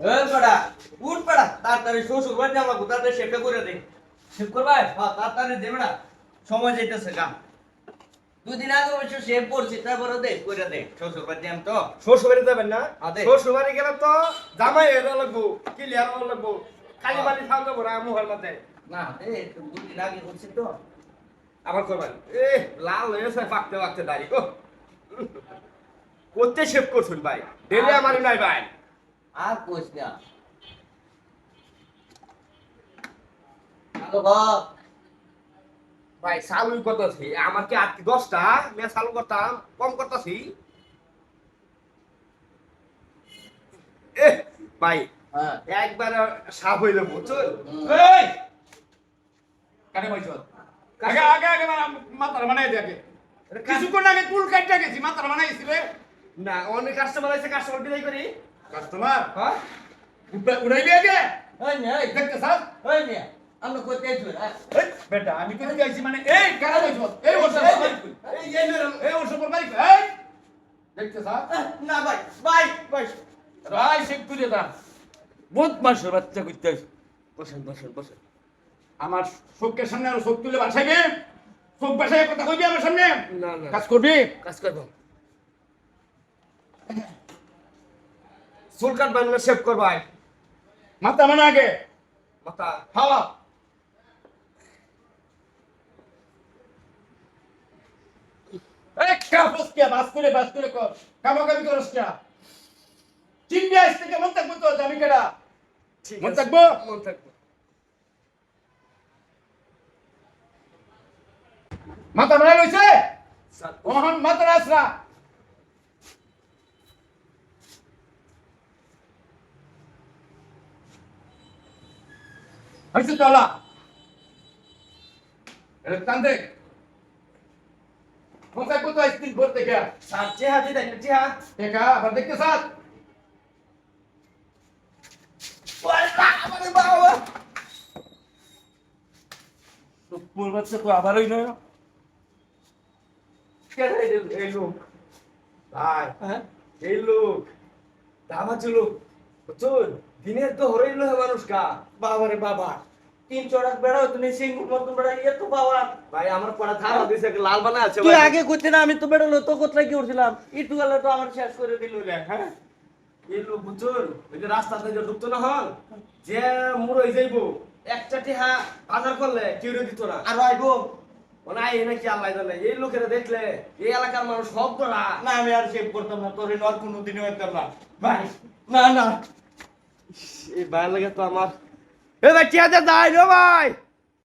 এই বড়া উঠ বড়া তাড়াতাড়ি শ্বশুর বাড়ি যাওয়া লাগবে তাড়াতাড়ি শেভটা করে দে শেভ করবাই হ্যাঁ তাড়াতাড়ি দে বড়া সময় যাইতেছে গা দুদিন আগে অবশ্য শেভ করছি তারপরে দে করে দে শ্বশুর বাড়ি যাম তো শ্বশুর বাড়ি যাবেন না আদে। শ্বশুর বাড়ি গেলে তো জামাই এরা লাগবো ক্লিয়ার হওয়া লাগবো খালি বাড়ি থাম যাবো না মুখের মধ্যে না দে দুদিন আগে করছি তো আবার করবেন এ লাল হয়েছে পাকতে পাকতে দাঁড়ি ও করতে শেভ করছুন ভাই ডেলি আমার নাই ভাই আর কোচ না হ্যালো বাপ ভাই চালু করতেছি আমার কি আজকে 10টা মে চালু করতাম কম করতেছি এ ভাই হ্যাঁ একবার সাপ হইলে বুঝছুন এই কানে বইছো আগে আগে আগে মাথার বানাই দে আগে কিছুক্ষণ আগে কুল কাটতে গেছি মাথার বানাইছি রে না অনেক কাস্টমার আছে কাস্টমার বিদায় করি কাস্টমার হ্যাঁ উড়াইলি আগে এই নে এই দেখতে স্যার এই নে আমরা কইতে আইছি এই বেটা আমি কোথায় যাইছি মানে এই কানে বইছো এই ওর সব এই এই ওর সব বাড়ি এই দেখতে স্যার না ভাই ভাই ভাই রাই শেখ তুলে দা বহুত মাসের বাচ্চা করতে বসেন বসেন বসেন আমার চোখের সামনে আর চোখ তুলে বাসাইবে চোখ বাসায় কথা কইবি আমার সামনে না না কাজ করবি কাজ করবো চুল কাটবেন না শেভ করবাই মাথা মানে আগে মাথা হাওয়া এই কাপস কে বাস করে কর কামাকামি করস কে চিন্তা আসতে কে মন থাকবো তো আমি কেডা ঠিক মন আছে। থাকবো? মন থাকবো মাথা মানে লইছে স্যার, ওহন মাথা আসরা হইছে তোলা এটা কান্দে মন থাকবো তো আইসক্রিম ভরতে কে স্যার চেহা দি দেখেন চেহা টেকা আবার দেখতে সাথ আমারে বাবা তোর বাচ্চা তো আবার হই না কেন এই লোক ভাই হ্যাঁ এই লোক দাবা ছিল বুঝছুন দিনের তো হরেই লোক মানুষ কা বাবা রে বাবা তিন চড়াক বেড়াও তুমি সিঙ্গুর মতন বেড়া ইয়ে তো বাবা ভাই আমার পড়া ধারা দিছে লাল বানা আছে তুই ভাই আগে করতে না আমি তো বেড়ালো তো কোথায় কি উঠছিলাম একটু গেলে তো আমার শেষ করে দিল রে হ্যাঁ এই লোক বুঝছুন ওই যে রাস্তাতে যে ঢুকতো না হন যে মুড়ই যাইবো একটা টিহা বাজার করলে কেউ দিত না আর আইবো নাই নাকি আল্লাহ জানে এই লোকেরা দেখলে এই এলাকার মানুষ সব করা না আমি আর সেভ করতাম না তোর আর কোনোদিনও হইতাম না ভাই না না এই ভাই লাগে তো আমার এ ভাই টিহাতে যাই রে ভাই